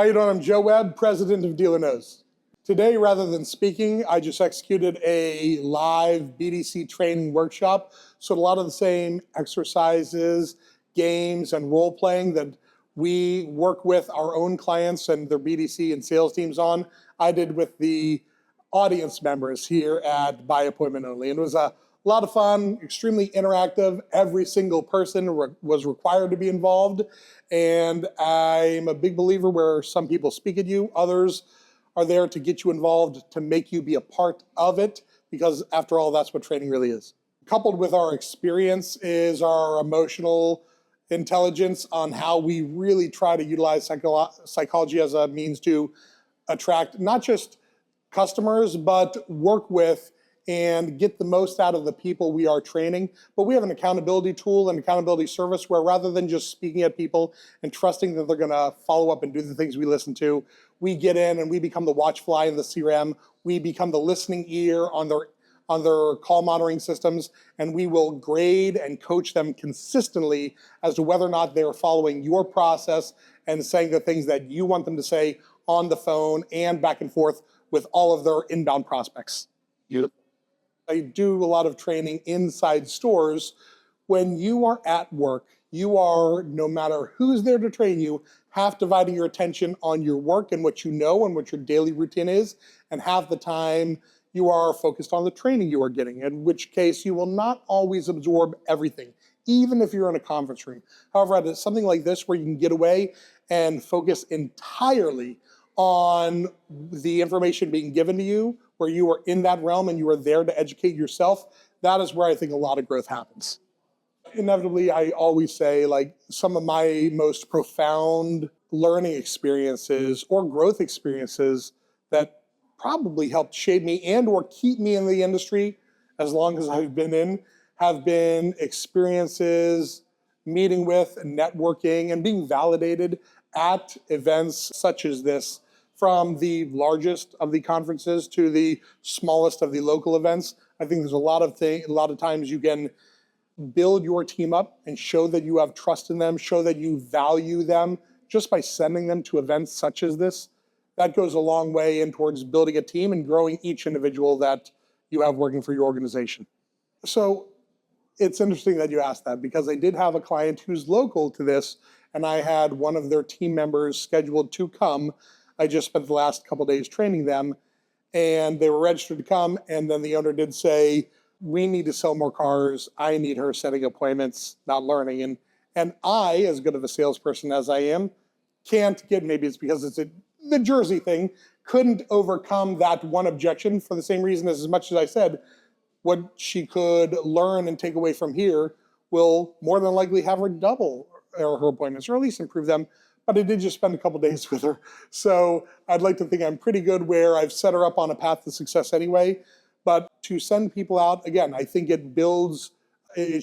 How you doing? I'm Joe Webb, president of DealerKnows. Today, rather than speaking, I just executed a live BDC training workshop. So a lot of the same exercises, games, and role playing that we work with our own clients and their BDC and sales teams on, I did with the audience members here at By Appointment Only. And it was a lot of fun, extremely interactive. Every single person was required to be involved. And I'm a big believer where some people speak at you, others are there to get you involved, to make you be a part of it, because after all, that's what training really is. Coupled with our experience is our emotional intelligence on how we really try to utilize psychology as a means to attract not just customers, but work with and get the most out of the people we are training. But we have an accountability tool and accountability service where rather than just speaking at people and trusting that they're gonna follow up and do the things we listen to, we get in and we become the watch fly in the CRM. We become the listening ear on their call monitoring systems, and we will grade and coach them consistently as to whether or not they're following your process and saying the things that you want them to say on the phone and back and forth with all of their inbound prospects. I do a lot of training inside stores. When you are at work, you are, no matter who's there to train you, half dividing your attention on your work and what you know and what your daily routine is, and half the time you are focused on the training you are getting, in which case you will not always absorb everything, even if you're in a conference room. However, at something like this where you can get away and focus entirely on the information being given to you, where you are in that realm and you are there to educate yourself, that is where I think a lot of growth happens. Inevitably, I always say, like, some of my most profound learning experiences or growth experiences that probably helped shape me and or keep me in the industry as long as I've been in, have been experiences meeting with and networking and being validated at events such as this, from the largest of the conferences to the smallest of the local events. I think there's a lot of times you can build your team up and show that you have trust in them, show that you value them just by sending them to events such as this. That goes a long way in towards building a team and growing each individual that you have working for your organization. So it's interesting that you asked that, because I did have a client who's local to this, and I had one of their team members scheduled to come. I just spent the last couple of days training them, and they were registered to come, and then the owner did say, we need to sell more cars. I need her setting appointments, not learning. And I, as good of a salesperson as I am, can't get, maybe it's because it's the Jersey thing, couldn't overcome that one objection for the same reason as much as I said, what she could learn and take away from here will more than likely have her double her appointments, or at least improve them. But I did just spend a couple days with her. So I'd like to think I'm pretty good where I've set her up on a path to success anyway. But to send people out, again, I think it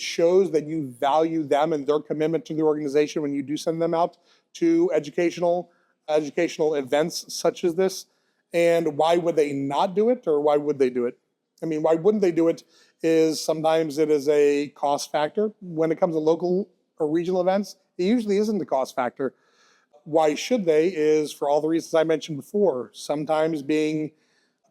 shows that you value them and their commitment to the organization when you do send them out to educational events such as this. And why would they not do it, or why would they do it? I mean, why wouldn't they do it is sometimes it is a cost factor. When it comes to local or regional events, it usually isn't a cost factor. Why should they is for all the reasons I mentioned before. Sometimes being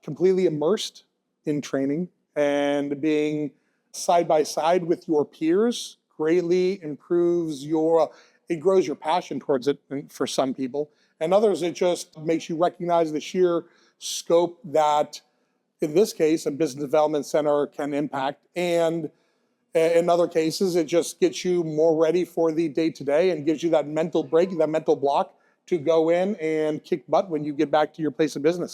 completely immersed in training and being side by side with your peers greatly improves it grows your passion towards it for some people. And others, it just makes you recognize the sheer scope that, in this case, a business development center can impact. And in other cases, it just gets you more ready for the day-to-day and gives you that mental break, that mental block to go in and kick butt when you get back to your place of business.